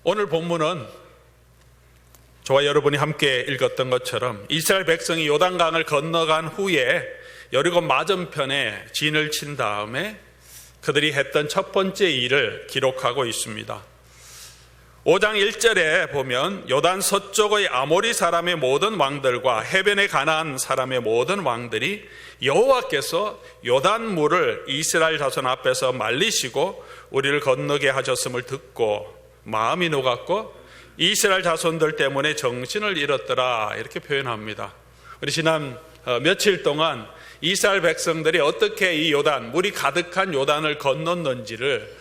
오늘 본문은 저와 여러분이 함께 읽었던 것처럼 이스라엘 백성이 요단강을 건너간 후에 여리고 맞은편에 진을 친 다음에 그들이 했던 첫 번째 일을 기록하고 있습니다. 5장 1절에 보면 요단 서쪽의 아모리 사람의 모든 왕들과 해변에 가나안 사람의 모든 왕들이 여호와께서 요단 물을 이스라엘 자손 앞에서 말리시고 우리를 건너게 하셨음을 듣고 마음이 녹았고 이스라엘 자손들 때문에 정신을 잃었더라, 이렇게 표현합니다. 우리 지난 며칠 동안 이스라엘 백성들이 어떻게 이 요단, 물이 가득한 요단을 건넜는지를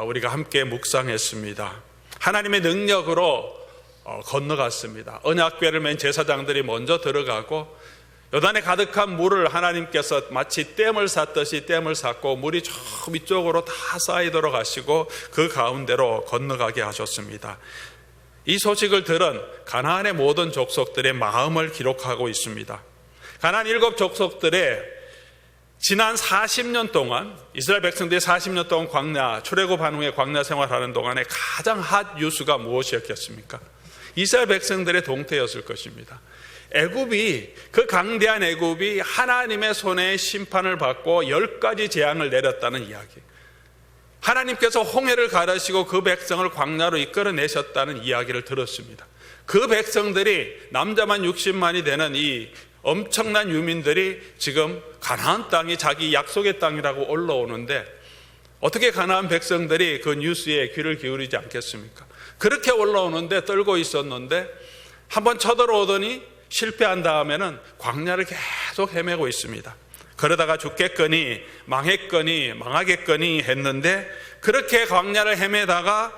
우리가 함께 묵상했습니다. 하나님의 능력으로 건너갔습니다. 언약궤를 맨 제사장들이 먼저 들어가고 요단에 가득한 물을 하나님께서 마치 댐을 샀듯이 댐을 샀고 물이 저 위쪽으로 다 쌓이도록 하시고 그 가운데로 건너가게 하셨습니다. 이 소식을 들은 가나안의 모든 족속들의 마음을 기록하고 있습니다. 가나안 7 족속들의 지난 40년 동안, 이스라엘 백성들이 40년 동안 광야, 출애굽한 후에 광야 생활하는 동안에 가장 핫 뉴스가 무엇이었겠습니까? 이스라엘 백성들의 동태였을 것입니다. 애굽이, 그 강대한 애굽이 하나님의 손에 심판을 받고 10가지 재앙을 내렸다는 이야기. 하나님께서 홍해를 가르시고 그 백성을 광야로 이끌어내셨다는 이야기를 들었습니다. 그 백성들이 남자만 60만이 되는 이 엄청난 유민들이 지금 가나안 땅이 자기 약속의 땅이라고 올라오는데 어떻게 가나안 백성들이 그 뉴스에 귀를 기울이지 않겠습니까? 그렇게 올라오는데 떨고 있었는데 한번 쳐들어오더니 실패한 다음에는 광야를 계속 헤매고 있습니다. 그러다가 죽겠거니 망했거니 망하겠거니 했는데 그렇게 광야를 헤매다가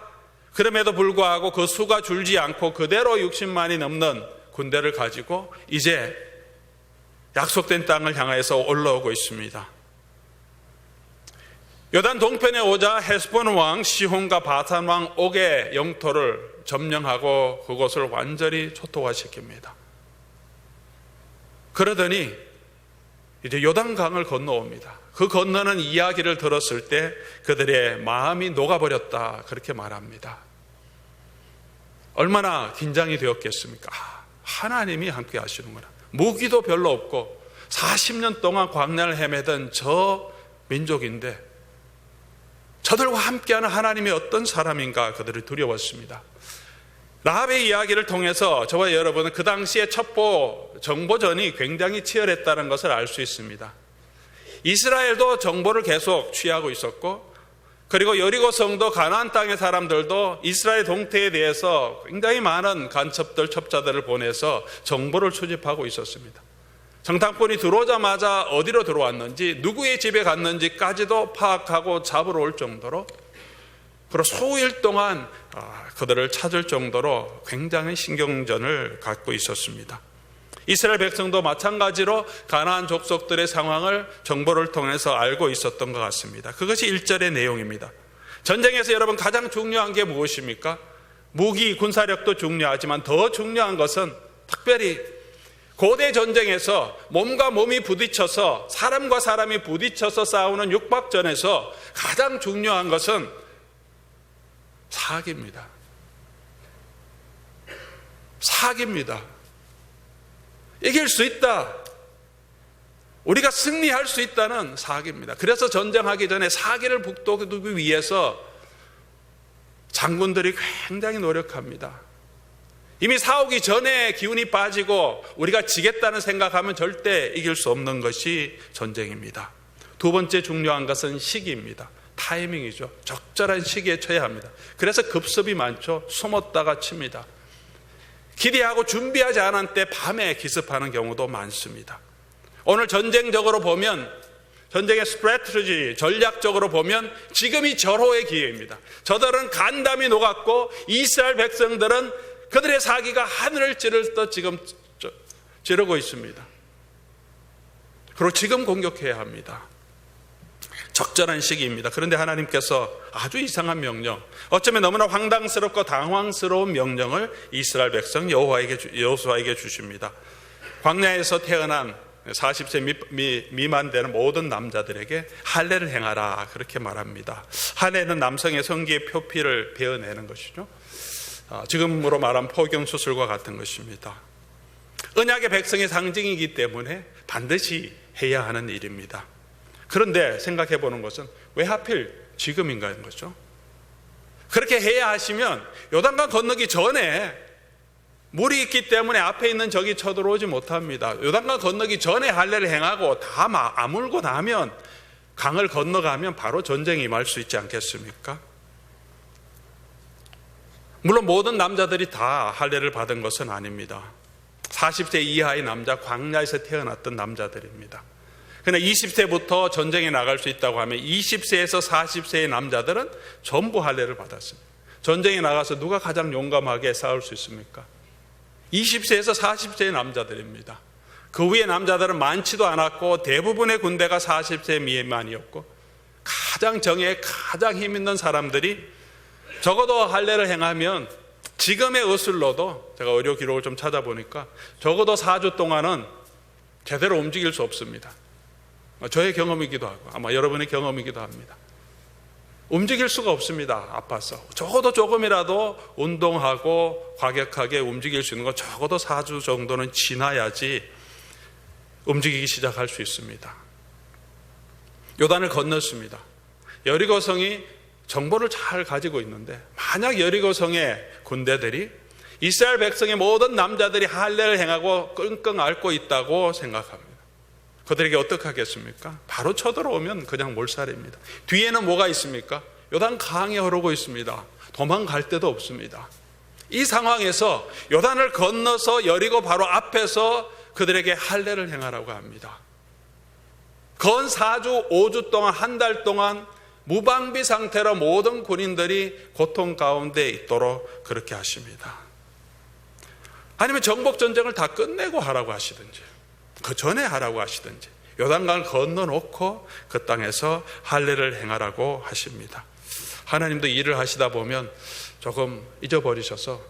그럼에도 불구하고 그 수가 줄지 않고 그대로 60만이 넘는 군대를 가지고 이제 약속된 땅을 향해서 올라오고 있습니다. 요단 동편에 오자 헤스본 왕 시혼과 바산 왕 옥의 영토를 점령하고 그곳을 완전히 초토화시킵니다. 그러더니 이제 요단강을 건너옵니다. 그 건너는 이야기를 들었을 때 그들의 마음이 녹아버렸다, 그렇게 말합니다. 얼마나 긴장이 되었겠습니까? 하나님이 함께 하시는구나. 무기도 별로 없고 40년 동안 광야를 헤매던 저 민족인데 저들과 함께하는 하나님이 어떤 사람인가, 그들이 두려웠습니다. 라합의 이야기를 통해서 저와 여러분은 그 당시에 첩보 정보전이 굉장히 치열했다는 것을 알 수 있습니다. 이스라엘도 정보를 계속 취하고 있었고, 그리고 여리고 성도 가나안 땅의 사람들도 이스라엘 동태에 대해서 굉장히 많은 간첩들, 첩자들을 보내서 정보를 수집하고 있었습니다. 정탐꾼이 들어오자마자 어디로 들어왔는지, 누구의 집에 갔는지까지도 파악하고 잡으러 올 정도로, 그리고 수일 동안 그들을 찾을 정도로 굉장히 신경전을 갖고 있었습니다. 이스라엘 백성도 마찬가지로 가나안 족속들의 상황을 정보를 통해서 알고 있었던 것 같습니다. 그것이 1절의 내용입니다. 전쟁에서 여러분 가장 중요한 게 무엇입니까? 무기, 군사력도 중요하지만 더 중요한 것은 특별히 고대 전쟁에서 몸과 몸이 부딪혀서, 사람과 사람이 부딪혀서 싸우는 육박전에서 가장 중요한 것은 사기입니다. 사기입니다. 이길 수 있다, 우리가 승리할 수 있다는 사기입니다. 그래서 전쟁하기 전에 사기를 북돋우기 위해서 장군들이 굉장히 노력합니다. 이미 싸우기 전에 기운이 빠지고 우리가 지겠다는 생각하면 절대 이길 수 없는 것이 전쟁입니다. 두 번째 중요한 것은 시기입니다. 타이밍이죠. 적절한 시기에 쳐야 합니다. 그래서 급습이 많죠. 숨었다가 칩니다. 기대하고 준비하지 않은 때 밤에 기습하는 경우도 많습니다. 오늘 전쟁적으로 보면, 전쟁의 스트래티지, 전략적으로 보면 지금이 절호의 기회입니다. 저들은 간담이 녹았고 이스라엘 백성들은 그들의 사기가 하늘을 찌르듯 지금 찌르고 있습니다. 그리고 지금 공격해야 합니다. 적절한 시기입니다. 그런데 하나님께서 아주 이상한 명령, 어쩌면 너무나 황당스럽고 당황스러운 명령을 이스라엘 백성 여호수아에게 주십니다. 광야에서 태어난 40세 미만 되는 모든 남자들에게 할례를 행하라, 그렇게 말합니다. 할례는 남성의 성기의 표피를 베어내는 것이죠. 지금으로 말하면 포경수술과 같은 것입니다. 언약의 백성의 상징이기 때문에 반드시 해야 하는 일입니다. 그런데 생각해 보는 것은 왜 하필 지금인가 하는 거죠. 그렇게 해야 하시면 요단강 건너기 전에 물이 있기 때문에 앞에 있는 적이 쳐들어오지 못합니다. 요단강 건너기 전에 할례를 행하고 다 아물고 나면 강을 건너가면 바로 전쟁이 임할 수 있지 않겠습니까? 물론 모든 남자들이 다 할례를 받은 것은 아닙니다. 40세 이하의 남자, 광야에서 태어났던 남자들입니다. 그러나 20세부터 전쟁에 나갈 수 있다고 하면 20세에서 40세의 남자들은 전부 할례를 받았습니다. 전쟁에 나가서 누가 가장 용감하게 싸울 수 있습니까? 20세에서 40세의 남자들입니다. 그 위에 남자들은 많지도 않았고 대부분의 군대가 40세 미만이었고 가장 정예에 가장 힘 있는 사람들이 적어도 할례를 행하면 지금의 의술로도 제가 의료 기록을 좀 찾아보니까 적어도 4주 동안은 제대로 움직일 수 없습니다. 저의 경험이기도 하고 아마 여러분의 경험이기도 합니다. 움직일 수가 없습니다. 아파서. 적어도 조금이라도 운동하고 과격하게 움직일 수 있는 건 적어도 4주 정도는 지나야지 움직이기 시작할 수 있습니다. 요단을 건넜습니다. 여리고성이 정보를 잘 가지고 있는데 만약 여리고성의 군대들이 이스라엘 백성의 모든 남자들이 할례를 행하고 끙끙 앓고 있다고 생각합니다. 그들에게 어떻게 하겠습니까? 바로 쳐들어오면 그냥 몰살입니다. 뒤에는 뭐가 있습니까? 요단 강이 흐르고 있습니다. 도망갈 데도 없습니다. 이 상황에서 요단을 건너서 여리고 바로 앞에서 그들에게 할례를 행하라고 합니다. 건 4주, 5주 동안, 한 달 동안 무방비 상태로 모든 군인들이 고통 가운데 있도록 그렇게 하십니다. 아니면 정복 전쟁을 다 끝내고 하라고 하시든지 그 전에 하라고 하시든지 요단강을 건너놓고 그 땅에서 할례를 행하라고 하십니다. 하나님도 일을 하시다 보면 조금 잊어버리셔서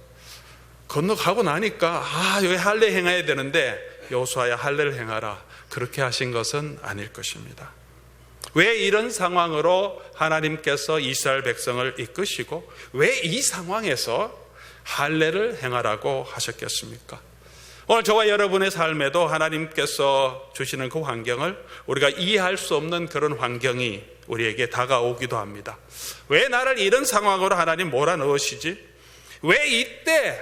건너가고 나니까 여기 할례 행해야 되는데 여호수아야 할례를 행하라 그렇게 하신 것은 아닐 것입니다. 왜 이런 상황으로 하나님께서 이스라엘 백성을 이끄시고 왜 이 상황에서 할례를 행하라고 하셨겠습니까? 오늘 저와 여러분의 삶에도 하나님께서 주시는 그 환경을 우리가 이해할 수 없는 그런 환경이 우리에게 다가오기도 합니다. 왜 나를 이런 상황으로 하나님 몰아넣으시지? 왜 이때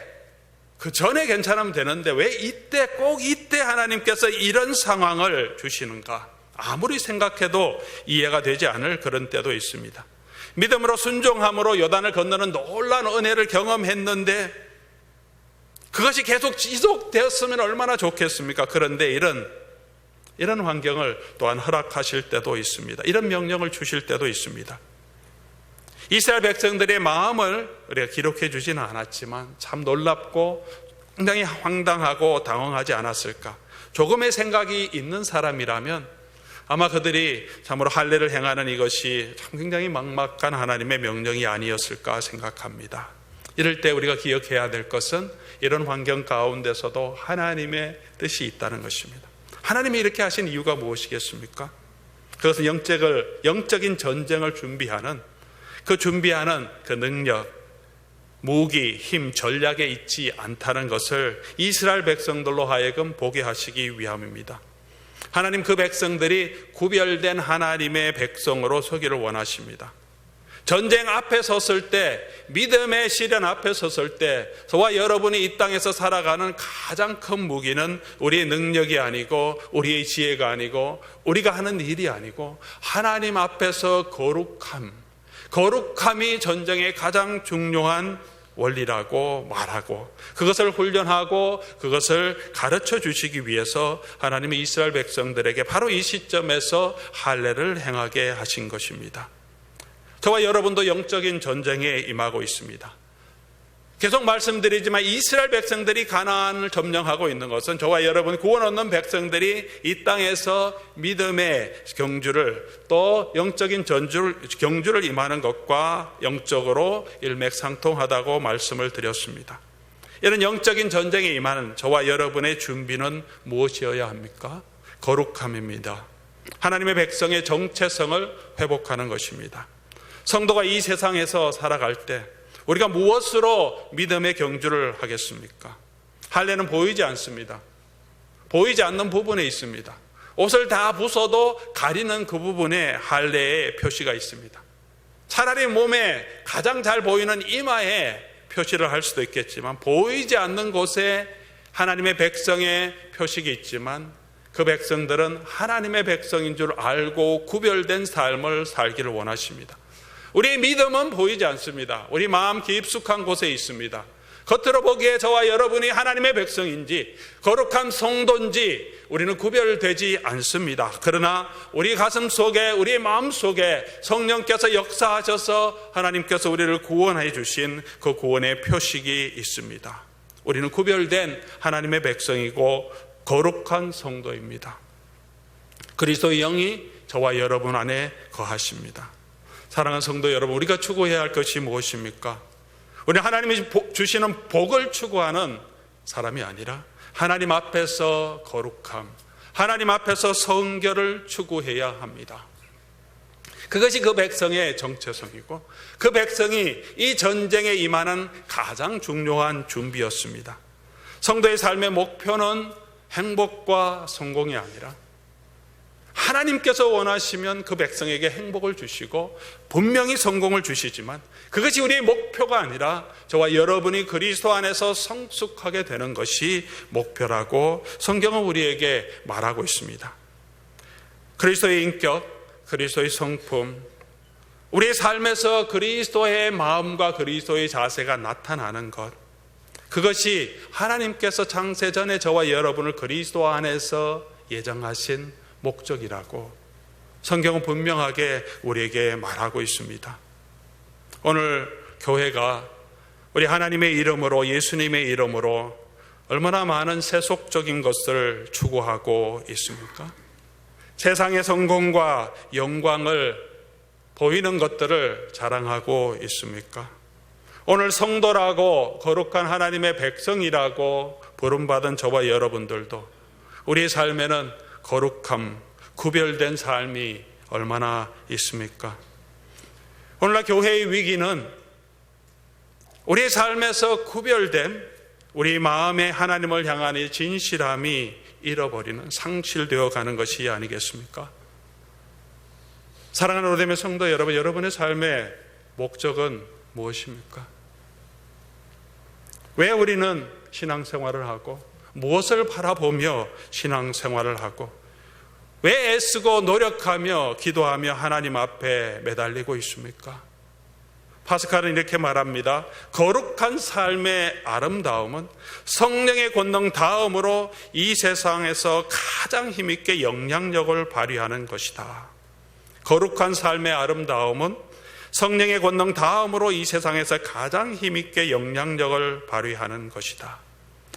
그 전에 괜찮으면 되는데 왜 이때 꼭 이때 하나님께서 이런 상황을 주시는가? 아무리 생각해도 이해가 되지 않을 그런 때도 있습니다. 믿음으로 순종함으로 요단을 건너는 놀라운 은혜를 경험했는데 그것이 계속 지속되었으면 얼마나 좋겠습니까? 그런데 이런 환경을 또한 허락하실 때도 있습니다. 이런 명령을 주실 때도 있습니다. 이스라엘 백성들의 마음을 우리가 기록해 주지는 않았지만 참 놀랍고 굉장히 황당하고 당황하지 않았을까? 조금의 생각이 있는 사람이라면 아마 그들이 참으로 할례를 행하는 이것이 참 굉장히 막막한 하나님의 명령이 아니었을까 생각합니다. 이럴 때 우리가 기억해야 될 것은 이런 환경 가운데서도 하나님의 뜻이 있다는 것입니다. 하나님이 이렇게 하신 이유가 무엇이겠습니까? 그것은 영적인 전쟁을 준비하는 그 능력, 무기, 힘, 전략에 있지 않다는 것을 이스라엘 백성들로 하여금 보게 하시기 위함입니다. 하나님 그 백성들이 구별된 하나님의 백성으로 서기를 원하십니다. 전쟁 앞에 섰을 때, 믿음의 시련 앞에 섰을 때 저와 여러분이 이 땅에서 살아가는 가장 큰 무기는 우리의 능력이 아니고 우리의 지혜가 아니고 우리가 하는 일이 아니고 하나님 앞에서 거룩함이 전쟁의 가장 중요한 원리라고 말하고 그것을 훈련하고 그것을 가르쳐 주시기 위해서 하나님이 이스라엘 백성들에게 바로 이 시점에서 할례를 행하게 하신 것입니다. 저와 여러분도 영적인 전쟁에 임하고 있습니다. 계속 말씀드리지만 이스라엘 백성들이 가나안을 점령하고 있는 것은 저와 여러분 구원 얻는 백성들이 이 땅에서 믿음의 경주를 또 영적인 경주를 임하는 것과 영적으로 일맥상통하다고 말씀을 드렸습니다. 이런 영적인 전쟁에 임하는 저와 여러분의 준비는 무엇이어야 합니까? 거룩함입니다. 하나님의 백성의 정체성을 회복하는 것입니다. 성도가 이 세상에서 살아갈 때 우리가 무엇으로 믿음의 경주를 하겠습니까? 할례는 보이지 않습니다. 보이지 않는 부분에 있습니다. 옷을 다 벗어도 가리는 그 부분에 할례의 표시가 있습니다. 차라리 몸에 가장 잘 보이는 이마에 표시를 할 수도 있겠지만 보이지 않는 곳에 하나님의 백성의 표식이 있지만 그 백성들은 하나님의 백성인 줄 알고 구별된 삶을 살기를 원하십니다. 우리의 믿음은 보이지 않습니다. 우리 마음 깊숙한 곳에 있습니다. 겉으로 보기에 저와 여러분이 하나님의 백성인지 거룩한 성도인지 우리는 구별되지 않습니다. 그러나 우리 가슴 속에, 우리 마음 속에 성령께서 역사하셔서 하나님께서 우리를 구원해 주신 그 구원의 표식이 있습니다. 우리는 구별된 하나님의 백성이고 거룩한 성도입니다. 그리스도의 영이 저와 여러분 안에 거하십니다. 사랑하는 성도 여러분, 우리가 추구해야 할 것이 무엇입니까? 우리 하나님이 주시는 복을 추구하는 사람이 아니라 하나님 앞에서 거룩함, 하나님 앞에서 성결을 추구해야 합니다. 그것이 그 백성의 정체성이고 그 백성이 이 전쟁에 임하는 가장 중요한 준비였습니다. 성도의 삶의 목표는 행복과 성공이 아니라 하나님께서 원하시면 그 백성에게 행복을 주시고 분명히 성공을 주시지만 그것이 우리의 목표가 아니라 저와 여러분이 그리스도 안에서 성숙하게 되는 것이 목표라고 성경은 우리에게 말하고 있습니다. 그리스도의 인격, 그리스도의 성품, 우리의 삶에서 그리스도의 마음과 그리스도의 자세가 나타나는 것, 그것이 하나님께서 창세전에 저와 여러분을 그리스도 안에서 예정하신 목적이라고 성경은 분명하게 우리에게 말하고 있습니다. 오늘 교회가 우리 하나님의 이름으로, 예수님의 이름으로 얼마나 많은 세속적인 것을 추구하고 있습니까? 세상의 성공과 영광을 보이는 것들을 자랑하고 있습니까? 오늘 성도라고 거룩한 하나님의 백성이라고 부름받은 저와 여러분들도 우리 삶에는 거룩함, 구별된 삶이 얼마나 있습니까? 오늘날 교회의 위기는 우리 삶에서 구별된 우리 마음의 하나님을 향한 이 진실함이 잃어버리는, 상실되어 가는 것이 아니겠습니까? 사랑하는 로뎀의 성도 여러분, 여러분의 삶의 목적은 무엇입니까? 왜 우리는 신앙생활을 하고 무엇을 바라보며 신앙생활을 하고 왜 애쓰고 노력하며 기도하며 하나님 앞에 매달리고 있습니까? 파스칼은 이렇게 말합니다. 거룩한 삶의 아름다움은 성령의 권능 다음으로 이 세상에서 가장 힘있게 영향력을 발휘하는 것이다. 거룩한 삶의 아름다움은 성령의 권능 다음으로 이 세상에서 가장 힘있게 영향력을 발휘하는 것이다.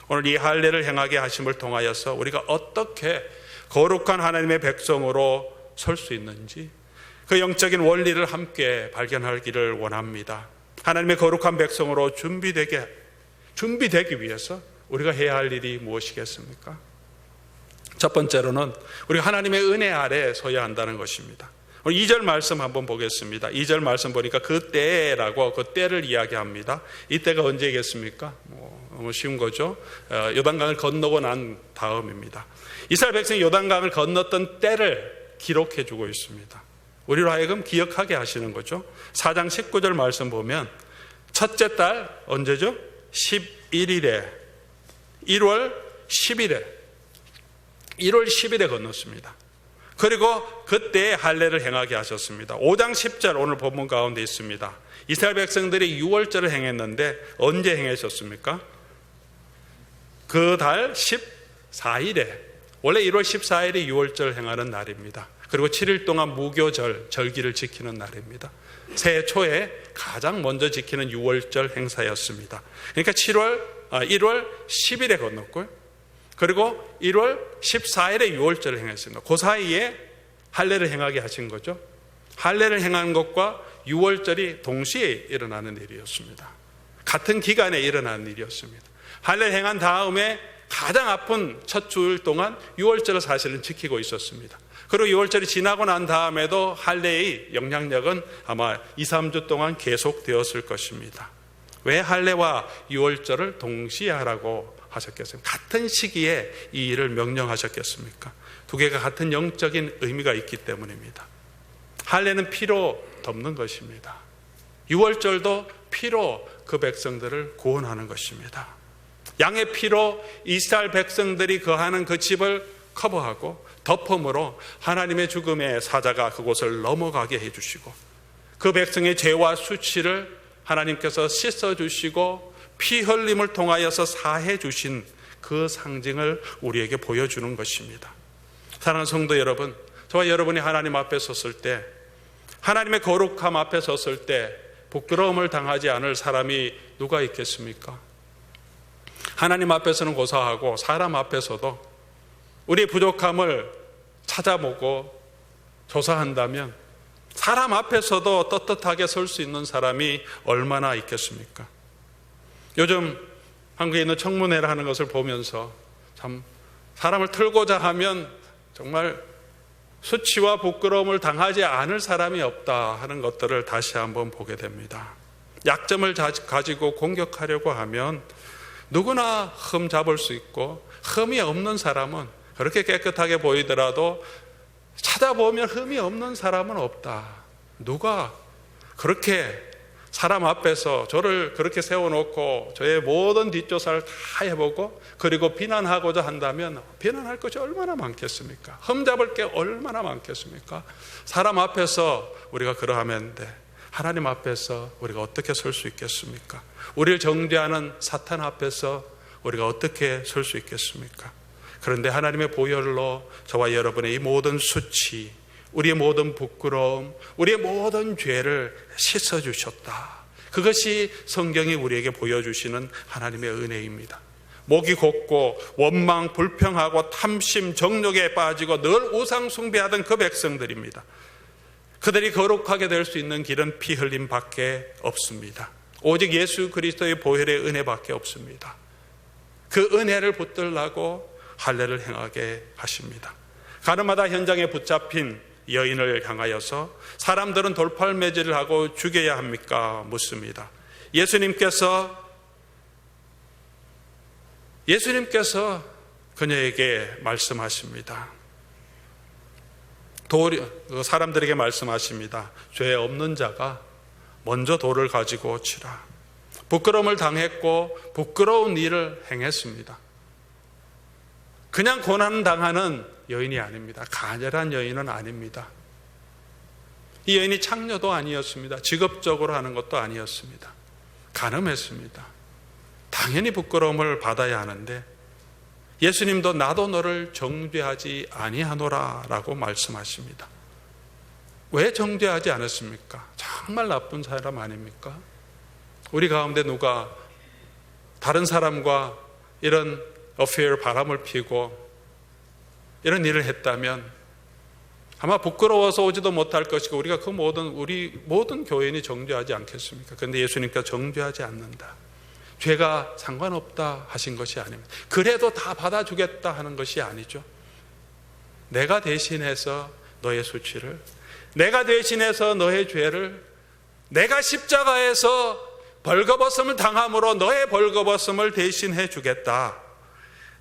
오늘 이 할례를 행하게 하심을 통하여서 우리가 어떻게 거룩한 하나님의 백성으로 설 수 있는지 그 영적인 원리를 함께 발견하기를 원합니다. 하나님의 거룩한 백성으로 준비되기 위해서 우리가 해야 할 일이 무엇이겠습니까? 첫 번째로는 우리가 하나님의 은혜 아래 서야 한다는 것입니다. 2절 말씀 한번 보겠습니다. 2절 말씀 보니까 그 때라고 그 때를 이야기합니다. 이 때가 언제겠습니까? 너무 쉬운 거죠. 요단강을 건너고 난 다음입니다. 이스라엘 백성이 요단강을 건넜던 때를 기록해 주고 있습니다. 우리로 하여금 기억하게 하시는 거죠. 4장 19절 말씀 보면 첫째 달 언제죠? 11일에 1월 10일에 건넜습니다. 그리고 그때 할례를 행하게 하셨습니다. 5장 10절 오늘 본문 가운데 있습니다. 이스라엘 백성들이 6월절을 행했는데 언제 행하셨습니까? 그 달 14일에, 원래 1월 14일이 6월절 행하는 날입니다. 그리고 7일 동안 무교절, 절기를 지키는 날입니다. 새해 초에 가장 먼저 지키는 6월절 행사였습니다. 그러니까 1월 10일에 건넜고요. 그리고 1월 14일에 6월절을 행했습니다. 그 사이에 할례를 행하게 하신 거죠. 할례를 행한 것과 6월절이 동시에 일어나는 일이었습니다. 같은 기간에 일어나는 일이었습니다. 할례를 행한 다음에 가장 아픈 첫 주일 동안 6월절을 사실은 지키고 있었습니다. 그리고 6월절이 지나고 난 다음에도 할례의 영향력은 아마 2, 3주 동안 계속되었을 것입니다. 왜 할례와 유월절을 동시에 하라고 하셨겠습니까? 같은 시기에 이 일을 명령하셨겠습니까? 두 개가 같은 영적인 의미가 있기 때문입니다. 할례는 피로 덮는 것입니다. 유월절도 피로 그 백성들을 구원하는 것입니다. 양의 피로 이스라엘 백성들이 거하는 그 집을 커버하고 덮음으로 하나님의 죽음의 사자가 그곳을 넘어가게 해주시고 그 백성의 죄와 수치를 하나님께서 씻어주시고 피 흘림을 통하여서 사해 주신 그 상징을 우리에게 보여주는 것입니다. 사랑하는 성도 여러분, 저와 여러분이 하나님 앞에 섰을 때, 하나님의 거룩함 앞에 섰을 때 부끄러움을 당하지 않을 사람이 누가 있겠습니까? 하나님 앞에서는 고사하고 사람 앞에서도 우리의 부족함을 찾아보고 조사한다면 사람 앞에서도 떳떳하게 설 수 있는 사람이 얼마나 있겠습니까? 요즘 한국에 있는 청문회를 하는 것을 보면서 참 사람을 틀고자 하면 정말 수치와 부끄러움을 당하지 않을 사람이 없다 하는 것들을 다시 한번 보게 됩니다. 약점을 가지고 공격하려고 하면 누구나 흠 잡을 수 있고 흠이 없는 사람은 그렇게 깨끗하게 보이더라도 찾아보면 흠이 없는 사람은 없다. 누가 그렇게 사람 앞에서 저를 그렇게 세워놓고 저의 모든 뒷조사를 다 해보고 그리고 비난하고자 한다면 비난할 것이 얼마나 많겠습니까? 흠잡을 게 얼마나 많겠습니까? 사람 앞에서 우리가 그러하면 돼. 하나님 앞에서 우리가 어떻게 설 수 있겠습니까? 우리를 정죄하는 사탄 앞에서 우리가 어떻게 설 수 있겠습니까? 그런데 하나님의 보혈로 저와 여러분의 이 모든 수치, 우리의 모든 부끄러움, 우리의 모든 죄를 씻어주셨다. 그것이 성경이 우리에게 보여주시는 하나님의 은혜입니다. 목이 곧고 원망, 불평하고 탐심, 정욕에 빠지고 늘 우상 숭배하던 그 백성들입니다. 그들이 거룩하게 될 수 있는 길은 피 흘림 밖에 없습니다. 오직 예수 그리스도의 보혈의 은혜밖에 없습니다. 그 은혜를 붙들라고 할례를 행하게 하십니다. 가늠하다 현장에 붙잡힌 여인을 향하여서 사람들은 돌팔매질을 하고 죽여야 합니까? 묻습니다. 예수님께서 그녀에게 말씀하십니다. 사람들에게 말씀하십니다. 죄 없는 자가 먼저 돌을 가지고 치라. 부끄러움을 당했고 부끄러운 일을 행했습니다. 그냥 고난 당하는 여인이 아닙니다. 가녀란 여인은 아닙니다. 이 여인이 창녀도 아니었습니다. 직업적으로 하는 것도 아니었습니다. 간음했습니다. 당연히 부끄러움을 받아야 하는데 예수님도 나도 너를 정죄하지 아니하노라 라고 말씀하십니다. 왜 정죄하지 않았습니까? 정말 나쁜 사람 아닙니까? 우리 가운데 누가 다른 사람과 이런 어페어 바람을 피고 이런 일을 했다면 아마 부끄러워서 오지도 못할 것이고 우리가 우리 모든 교인이 정죄하지 않겠습니까? 그런데 예수님께서 정죄하지 않는다. 죄가 상관없다 하신 것이 아닙니다. 그래도 다 받아주겠다 하는 것이 아니죠. 내가 대신해서 너의 수치를, 내가 대신해서 너의 죄를, 내가 십자가에서 벌거벗음을 당함으로 너의 벌거벗음을 대신해 주겠다.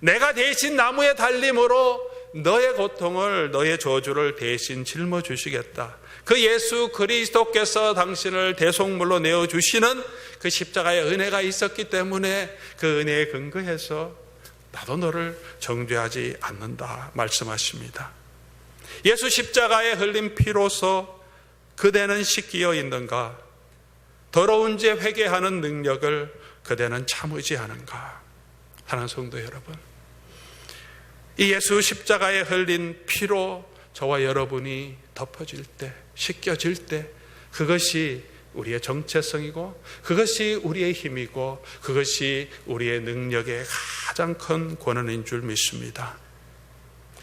내가 대신 나무에 달림으로 너의 고통을, 너의 저주를 대신 짊어주시겠다. 그 예수 그리스도께서 당신을 대속물로 내어주시는 그 십자가의 은혜가 있었기 때문에 그 은혜에 근거해서 나도 너를 정죄하지 않는다 말씀하십니다. 예수 십자가에 흘린 피로서 그대는 씻기어 있는가? 더러운 죄 회개하는 능력을 그대는 참으지 않은가? 사랑하는 성도 여러분, 이 예수 십자가에 흘린 피로 저와 여러분이 덮어질 때, 씻겨질 때 그것이 우리의 정체성이고 그것이 우리의 힘이고 그것이 우리의 능력의 가장 큰 권한인 줄 믿습니다.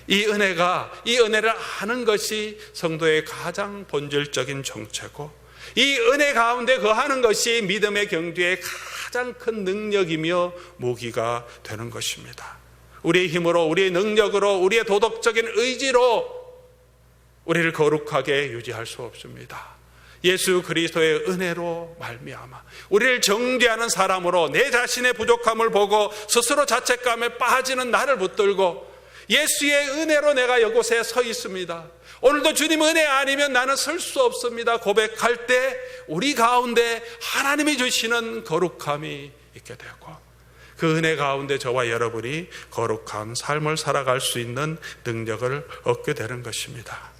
이 은혜를 아는 것이 성도의 가장 본질적인 정체고 이 은혜 가운데 거하는 것이 믿음의 경주의 가장 큰 능력이며 무기가 되는 것입니다. 우리의 힘으로, 우리의 능력으로, 우리의 도덕적인 의지로 우리를 거룩하게 유지할 수 없습니다. 예수 그리스도의 은혜로 말미암아 우리를 정죄하는 사람으로 내 자신의 부족함을 보고 스스로 자책감에 빠지는 나를 붙들고 예수의 은혜로 내가 이곳에 서 있습니다. 오늘도 주님 은혜 아니면 나는 설 수 없습니다. 고백할 때 우리 가운데 하나님이 주시는 거룩함이 있게 되고 그 은혜 가운데 저와 여러분이 거룩한 삶을 살아갈 수 있는 능력을 얻게 되는 것입니다.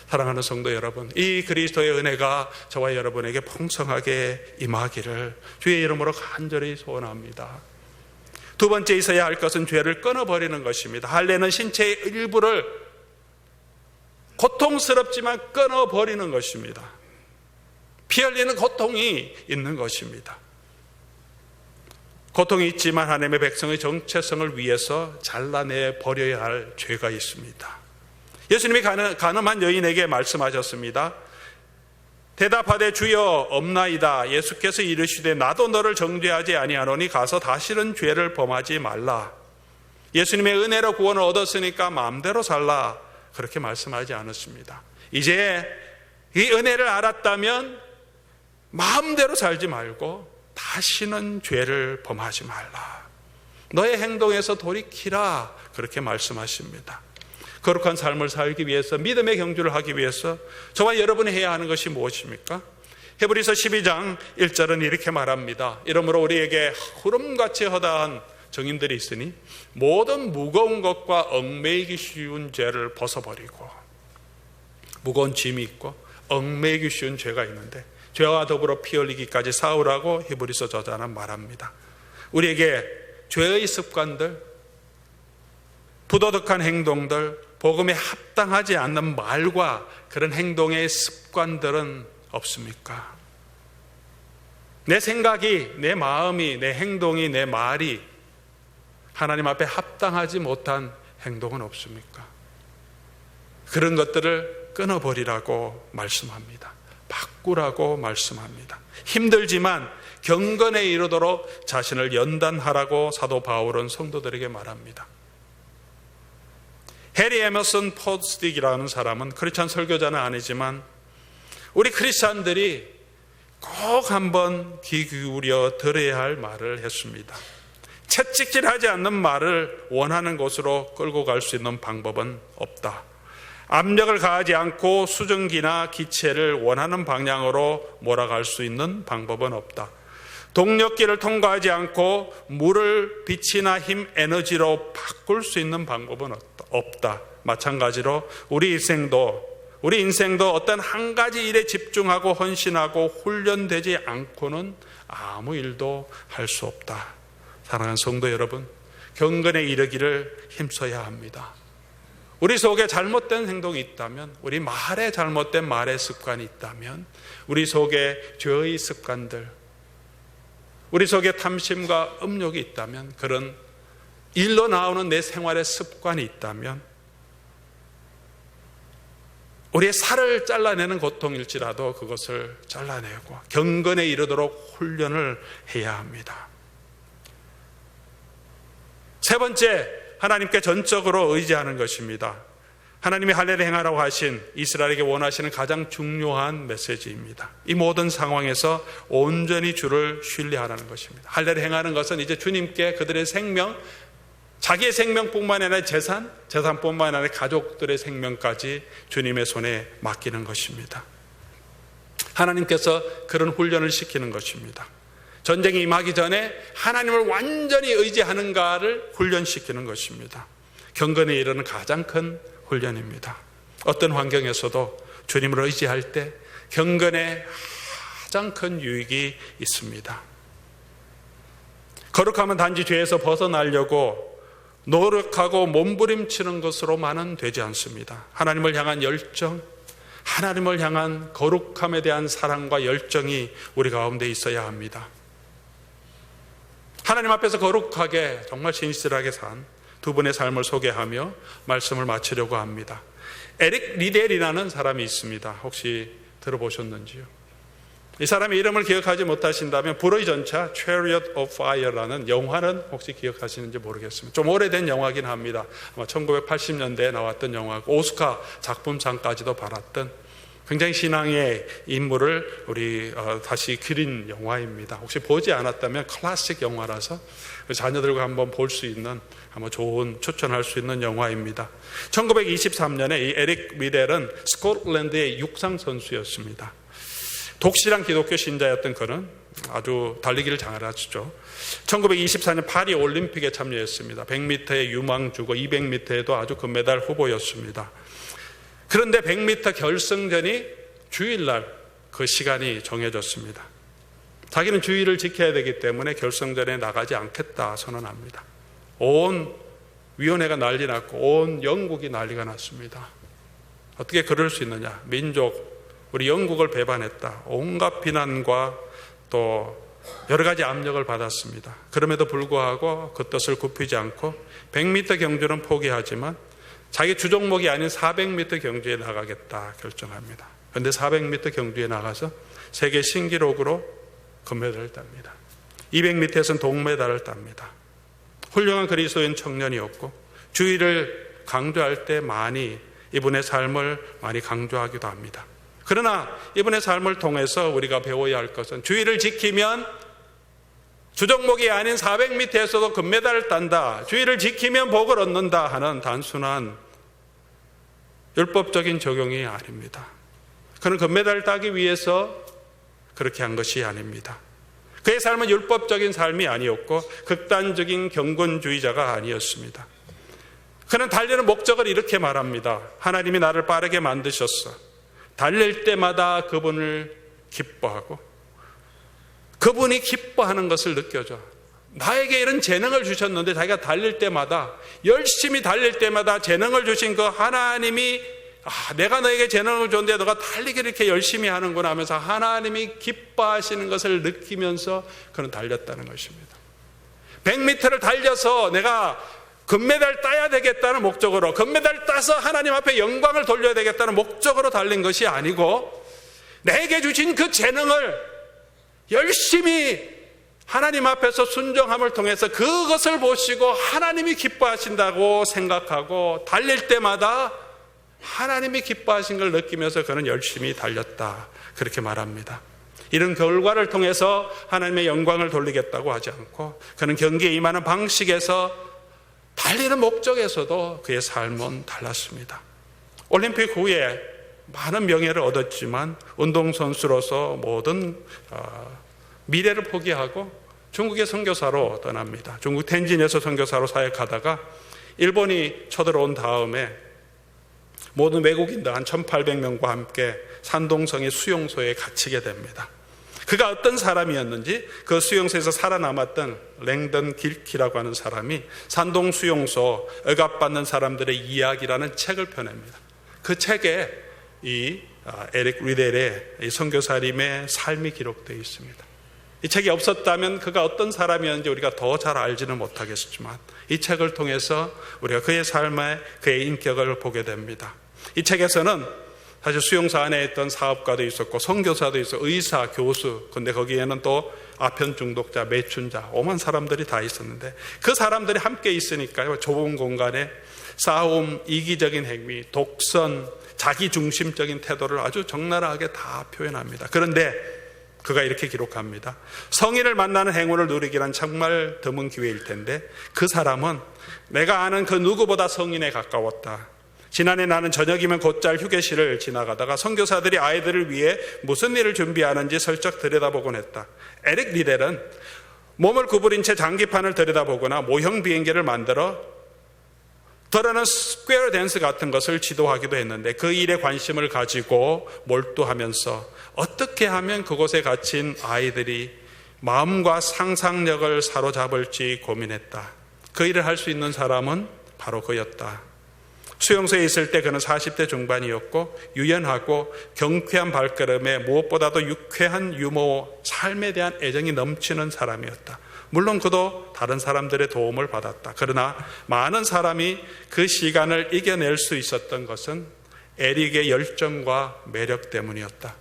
사랑하는 성도 여러분, 이 그리스도의 은혜가 저와 여러분에게 풍성하게 임하기를 주의 이름으로 간절히 소원합니다. 두 번째 있어야 할 것은 죄를 끊어버리는 것입니다. 할례는 신체의 일부를 고통스럽지만 끊어버리는 것입니다. 피 흘리는 고통이 있는 것입니다. 고통이 있지만 하나님의 백성의 정체성을 위해서 잘라내 버려야 할 죄가 있습니다. 예수님이 가늠한 여인에게 말씀하셨습니다. 대답하되 주여 없나이다. 예수께서 이르시되 나도 너를 정죄하지 아니하노니 가서 다시는 죄를 범하지 말라. 예수님의 은혜로 구원을 얻었으니까 마음대로 살라. 그렇게 말씀하지 않았습니다. 이제 이 은혜를 알았다면 마음대로 살지 말고 다시는 죄를 범하지 말라. 너의 행동에서 돌이키라. 그렇게 말씀하십니다. 거룩한 삶을 살기 위해서, 믿음의 경주를 하기 위해서 저와 여러분이 해야 하는 것이 무엇입니까? 히브리서 12장 1절은 이렇게 말합니다. 이러므로 우리에게 구름같이 허다한 정인들이 있으니 모든 무거운 것과 얽매이기 쉬운 죄를 벗어버리고, 무거운 짐이 있고 얽매이기 쉬운 죄가 있는데 죄와 더불어 피 흘리기까지 싸우라고 히브리서 저자는 말합니다. 우리에게 죄의 습관들, 부도덕한 행동들, 복음에 합당하지 않는 말과 그런 행동의 습관들은 없습니까? 내 생각이, 내 마음이, 내 행동이, 내 말이 하나님 앞에 합당하지 못한 행동은 없습니까? 그런 것들을 끊어버리라고 말씀합니다. 바꾸라고 말씀합니다. 힘들지만 경건에 이르도록 자신을 연단하라고 사도 바울은 성도들에게 말합니다. 해리 에머슨 포스딕이라는 사람은 크리스찬 설교자는 아니지만 우리 크리스찬들이 꼭 한번 귀 기울여 들어야 할 말을 했습니다. 채찍질하지 않는 말을 원하는 곳으로 끌고 갈 수 있는 방법은 없다. 압력을 가하지 않고 수증기나 기체를 원하는 방향으로 몰아갈 수 있는 방법은 없다. 동력기를 통과하지 않고 물을 빛이나 힘, 에너지로 바꿀 수 있는 방법은 없다. 마찬가지로 우리 인생도 어떤 한 가지 일에 집중하고 헌신하고 훈련되지 않고는 아무 일도 할 수 없다. 사랑하는 성도 여러분, 경건에 이르기를 힘써야 합니다. 우리 속에 잘못된 행동이 있다면, 우리 말에 잘못된 말의 습관이 있다면, 우리 속에 죄의 습관들, 우리 속에 탐심과 음욕이 있다면, 그런 일로 나오는 내 생활의 습관이 있다면, 우리의 살을 잘라내는 고통일지라도 그것을 잘라내고 경건에 이르도록 훈련을 해야 합니다. 세 번째, 하나님께 전적으로 의지하는 것입니다. 하나님이 할례를 행하라고 하신 이스라엘에게 원하시는 가장 중요한 메시지입니다. 이 모든 상황에서 온전히 주를 신뢰하라는 것입니다. 할례를 행하는 것은 이제 주님께 그들의 생명, 자기의 생명뿐만 아니라 재산뿐만 아니라 가족들의 생명까지 주님의 손에 맡기는 것입니다. 하나님께서 그런 훈련을 시키는 것입니다. 전쟁이 임하기 전에 하나님을 완전히 의지하는가를 훈련시키는 것입니다. 경건에 이르는 가장 큰 훈련입니다. 어떤 환경에서도 주님을 의지할 때 경건에 가장 큰 유익이 있습니다. 거룩함은 단지 죄에서 벗어나려고 노력하고 몸부림치는 것으로만은 되지 않습니다. 하나님을 향한 열정, 하나님을 향한 거룩함에 대한 사랑과 열정이 우리 가운데 있어야 합니다. 하나님 앞에서 거룩하게 정말 신실하게 산 두 분의 삶을 소개하며 말씀을 마치려고 합니다. 에릭 리델이라는 사람이 있습니다. 혹시 들어보셨는지요? 이 사람의 이름을 기억하지 못하신다면 불의 전차 Chariot of Fire라는 영화는 혹시 기억하시는지 모르겠습니다. 좀 오래된 영화긴 합니다. 아마 1980년대에 나왔던 영화고 오스카 작품상까지도 받았던 굉장히 신앙의 인물을 우리 다시 그린 영화입니다. 혹시 보지 않았다면 클래식 영화라서 자녀들과 한번 볼 수 있는, 한번 좋은 추천할 수 있는 영화입니다. 1923년에 이 에릭 리델은 스코틀랜드의 육상 선수였습니다. 독실한 기독교 신자였던 그는 아주 달리기를 잘하시죠. 1924년 파리 올림픽에 참여했습니다. 100m에 유망주고 200m에도 아주 금메달 후보였습니다. 그런데 100m 결승전이 주일날 그 시간이 정해졌습니다. 자기는 주의를 지켜야 되기 때문에 결승전에 나가지 않겠다 선언합니다. 온 위원회가 난리 났고 온 영국이 난리가 났습니다. 어떻게 그럴 수 있느냐? 민족, 우리 영국을 배반했다. 온갖 비난과 또 여러 가지 압력을 받았습니다. 그럼에도 불구하고 그 뜻을 굽히지 않고 100m 경주는 포기하지만 자기 주종목이 아닌 400m 경주에 나가겠다 결정합니다. 그런데 400m 경주에 나가서 세계 신기록으로 금메달을 땁니다. 200m에서는 동메달을 땁니다. 훌륭한 그리스도인 청년이었고 주의를 강조할 때 많이 이분의 삶을 많이 강조하기도 합니다. 그러나 이분의 삶을 통해서 우리가 배워야 할 것은 주의를 지키면 주종목이 아닌 400m에서도 금메달을 딴다, 주의를 지키면 복을 얻는다 하는 단순한 율법적인 적용이 아닙니다. 그는 금메달을 따기 위해서 그렇게 한 것이 아닙니다. 그의 삶은 율법적인 삶이 아니었고 극단적인 경건주의자가 아니었습니다. 그는 달리는 목적을 이렇게 말합니다. 하나님이 나를 빠르게 만드셨어. 달릴 때마다 그분을 기뻐하고 그분이 기뻐하는 것을 느껴져. 나에게 이런 재능을 주셨는데 자기가 달릴 때마다, 열심히 달릴 때마다 재능을 주신 그 하나님이 내가 너에게 재능을 줬는데 너가 달리기를 이렇게 열심히 하는구나 하면서 하나님이 기뻐하시는 것을 느끼면서 그는 달렸다는 것입니다. 100m를 달려서 내가 금메달 따야 되겠다는 목적으로, 금메달 따서 하나님 앞에 영광을 돌려야 되겠다는 목적으로 달린 것이 아니고 내게 주신 그 재능을 열심히 하나님 앞에서 순종함을 통해서 그것을 보시고 하나님이 기뻐하신다고 생각하고 달릴 때마다 하나님이 기뻐하신 걸 느끼면서 그는 열심히 달렸다, 그렇게 말합니다. 이런 결과를 통해서 하나님의 영광을 돌리겠다고 하지 않고 그는 경기에 임하는 방식에서, 달리는 목적에서도 그의 삶은 달랐습니다. 올림픽 후에 많은 명예를 얻었지만 운동선수로서 모든 미래를 포기하고 중국의 선교사로 떠납니다. 중국 텐진에서 선교사로 사역하다가 일본이 쳐들어온 다음에 모든 외국인들 한 1800명과 함께 산동성의 수용소에 갇히게 됩니다. 그가 어떤 사람이었는지 그 수용소에서 살아남았던 랭던 길키라고 하는 사람이 산동 수용소 억압받는 사람들의 이야기라는 책을 펴냅니다. 그 책에 이 에릭 리델의 이 선교사님의 삶이 기록되어 있습니다. 이 책이 없었다면 그가 어떤 사람이었는지 우리가 더 잘 알지는 못하겠지만 이 책을 통해서 우리가 그의 삶에 그의 인격을 보게 됩니다. 이 책에서는 사실 수용소 안에 있던 사업가도 있었고 선교사도 있었고 의사, 교수, 근데 거기에는 또 아편 중독자, 매춘자, 오만 사람들이 다 있었는데 그 사람들이 함께 있으니까요, 좁은 공간에 싸움, 이기적인 행위, 독선, 자기중심적인 태도를 아주 적나라하게 다 표현합니다. 그런데 그가 이렇게 기록합니다. 성인을 만나는 행운을 누리기란 정말 드문 기회일 텐데 그 사람은 내가 아는 그 누구보다 성인에 가까웠다. 지난해 나는 저녁이면 곧잘 휴게실을 지나가다가 선교사들이 아이들을 위해 무슨 일을 준비하는지 슬쩍 들여다보곤 했다. 에릭 리델은 몸을 구부린 채 장기판을 들여다보거나 모형 비행기를 만들어 더러는 스퀘어 댄스 같은 것을 지도하기도 했는데 그 일에 관심을 가지고 몰두하면서 어떻게 하면 그곳에 갇힌 아이들이 마음과 상상력을 사로잡을지 고민했다. 그 일을 할 수 있는 사람은 바로 그였다. 수용소에 있을 때 그는 40대 중반이었고 유연하고 경쾌한 발걸음에 무엇보다도 유쾌한 유머, 삶에 대한 애정이 넘치는 사람이었다. 물론 그도 다른 사람들의 도움을 받았다. 그러나 많은 사람이 그 시간을 이겨낼 수 있었던 것은 에릭의 열정과 매력 때문이었다.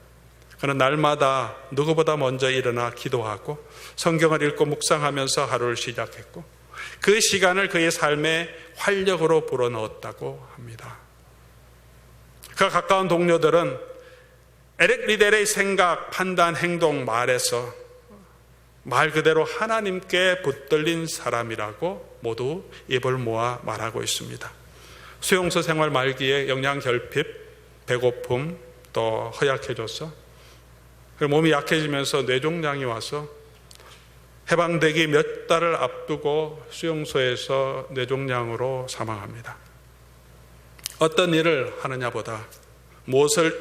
그는 날마다 누구보다 먼저 일어나 기도하고 성경을 읽고 묵상하면서 하루를 시작했고 그 시간을 그의 삶에 활력으로 불어넣었다고 합니다. 그가 가까운 동료들은 에릭 리델의 생각, 판단, 행동, 말에서 말 그대로 하나님께 붙들린 사람이라고 모두 입을 모아 말하고 있습니다. 수용소 생활 말기에 영양결핍, 배고픔, 또 허약해져서 몸이 약해지면서 뇌종양이 와서 해방되기 몇 달을 앞두고 수용소에서 뇌종양으로 사망합니다. 어떤 일을 하느냐보다 무엇을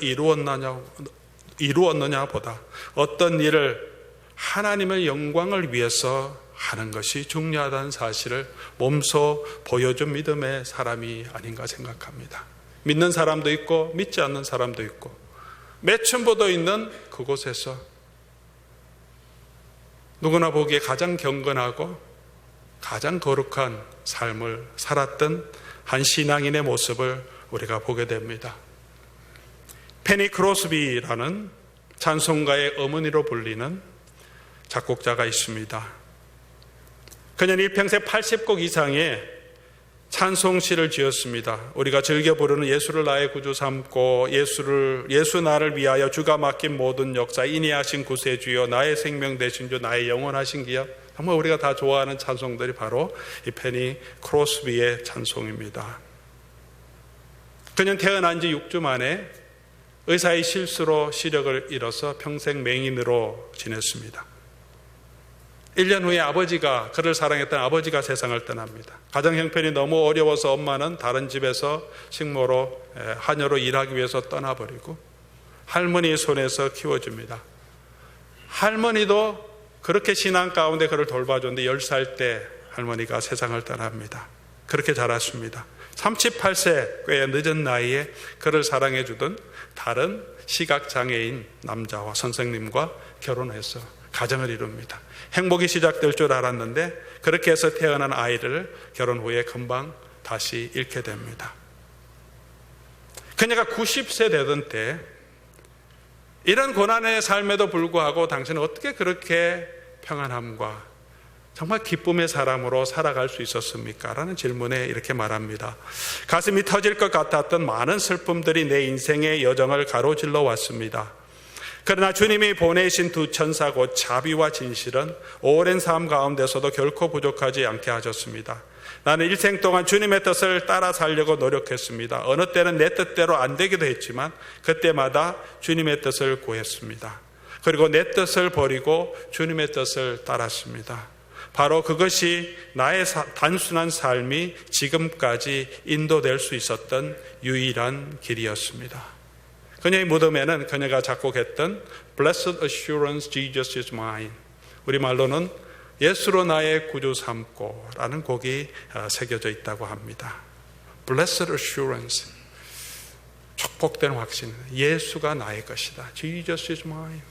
이루었느냐보다 어떤 일을 하나님의 영광을 위해서 하는 것이 중요하다는 사실을 몸소 보여준 믿음의 사람이 아닌가 생각합니다. 믿는 사람도 있고 믿지 않는 사람도 있고 매춘부도 있는 그곳에서 누구나 보기에 가장 경건하고 가장 거룩한 삶을 살았던 한 신앙인의 모습을 우리가 보게 됩니다. 페니 크로스비라는 찬송가의 어머니로 불리는 작곡자가 있습니다. 그녀는 일평생 80곡 이상의 찬송시를 지었습니다. 우리가 즐겨 부르는 예수를 나의 구주 삼고 예수 나를 위하여 주가 맡긴 모든 역사 인이하신 구세주여 나의 생명 되신 주 나의 영원하신 기여, 정말 우리가 다 좋아하는 찬송들이 바로 이 페니 크로스비의 찬송입니다. 그녀는 태어난 지 6주 만에 의사의 실수로 시력을 잃어서 평생 맹인으로 지냈습니다. 1년 후에 아버지가, 그를 사랑했던 아버지가 세상을 떠납니다. 가정 형편이 너무 어려워서 엄마는 다른 집에서 식모로 하녀로 일하기 위해서 떠나버리고 할머니의 손에서 키워줍니다. 할머니도 그렇게 신앙 가운데 그를 돌봐줬는데 10살 때 할머니가 세상을 떠납니다. 그렇게 자랐습니다. 38세 꽤 늦은 나이에 그를 사랑해주던 다른 시각장애인 남자와 선생님과 결혼해서 가정을 이룹니다. 행복이 시작될 줄 알았는데 그렇게 해서 태어난 아이를 결혼 후에 금방 다시 잃게 됩니다. 그녀가 90세 되던 때 이런 고난의 삶에도 불구하고 당신은 어떻게 그렇게 평안함과 정말 기쁨의 사람으로 살아갈 수 있었습니까? 라는 질문에 이렇게 말합니다. 가슴이 터질 것 같았던 많은 슬픔들이 내 인생의 여정을 가로질러 왔습니다. 그러나 주님이 보내신 두 천사 곧 자비와 진실은 오랜 삶 가운데서도 결코 부족하지 않게 하셨습니다. 나는 일생 동안 주님의 뜻을 따라 살려고 노력했습니다. 어느 때는 내 뜻대로 안 되기도 했지만 그때마다 주님의 뜻을 구했습니다. 그리고 내 뜻을 버리고 주님의 뜻을 따랐습니다. 바로 그것이 나의 단순한 삶이 지금까지 인도될 수 있었던 유일한 길이었습니다. 그녀의 무덤에는 그녀가 작곡했던 Blessed Assurance Jesus is mine, 우리말로는 예수로 나의 구주 삼고 라는 곡이 새겨져 있다고 합니다. Blessed Assurance, 축복된 확신, 예수가 나의 것이다. Jesus is mine,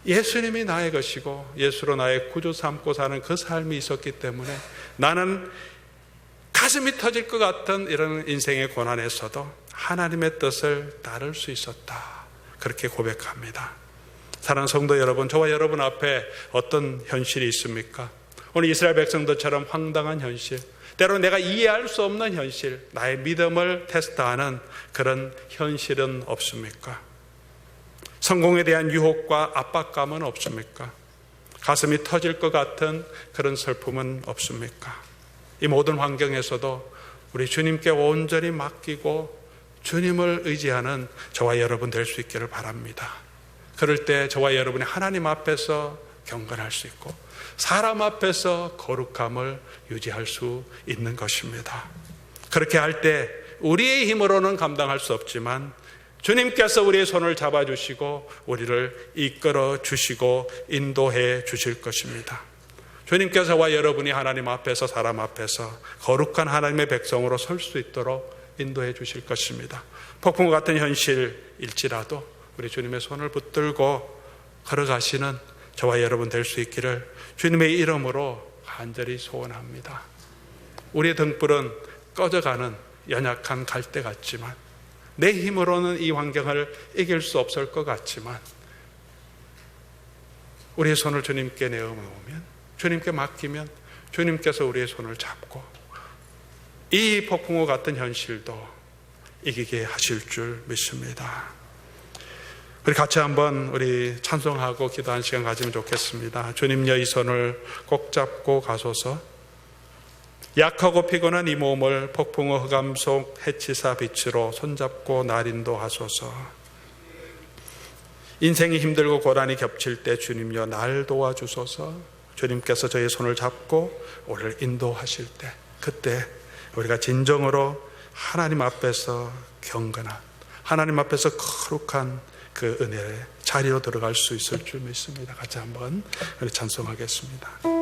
예수님이 나의 것이고 예수로 나의 구주 삼고 사는 그 삶이 있었기 때문에 나는 가슴이 터질 것 같은 이런 인생의 고난에서도 하나님의 뜻을 따를 수 있었다. 그렇게 고백합니다. 사랑하는 성도 여러분, 저와 여러분 앞에 어떤 현실이 있습니까? 오늘 이스라엘 백성들처럼 황당한 현실, 때로는 내가 이해할 수 없는 현실, 나의 믿음을 테스트하는 그런 현실은 없습니까? 성공에 대한 유혹과 압박감은 없습니까? 가슴이 터질 것 같은 그런 슬픔은 없습니까? 이 모든 환경에서도 우리 주님께 온전히 맡기고 주님을 의지하는 저와 여러분 될 수 있기를 바랍니다. 그럴 때 저와 여러분이 하나님 앞에서 경건할 수 있고 사람 앞에서 거룩함을 유지할 수 있는 것입니다. 그렇게 할 때 우리의 힘으로는 감당할 수 없지만 주님께서 우리의 손을 잡아주시고 우리를 이끌어 주시고 인도해 주실 것입니다. 주님께서 저와 여러분이 하나님 앞에서 사람 앞에서 거룩한 하나님의 백성으로 설 수 있도록 인도해 주실 것입니다. 폭풍과 같은 현실일지라도 우리 주님의 손을 붙들고 걸어가시는 저와 여러분 될 수 있기를 주님의 이름으로 간절히 소원합니다. 우리의 등불은 꺼져가는 연약한 갈대 같지만 내 힘으로는 이 환경을 이길 수 없을 것 같지만 우리의 손을 주님께 내어놓으면, 주님께 맡기면 주님께서 우리의 손을 잡고 이 폭풍과 같은 현실도 이기게 하실 줄 믿습니다. 우리 같이 한번 우리 찬송하고 기도하는 시간 가지면 좋겠습니다. 주님여 이 손을 꼭 잡고 가소서. 약하고 피곤한 이 몸을 폭풍의 흑암 속 해치사 빛으로 손잡고 날 인도하소서. 인생이 힘들고 고난이 겹칠 때 주님여 날 도와주소서. 주님께서 저의 손을 잡고 우리를 인도하실 때, 그때 우리가 진정으로 하나님 앞에서 경건한, 하나님 앞에서 거룩한 그 은혜의 자리로 들어갈 수 있을 줄 믿습니다. 같이 한번 우리 찬송하겠습니다.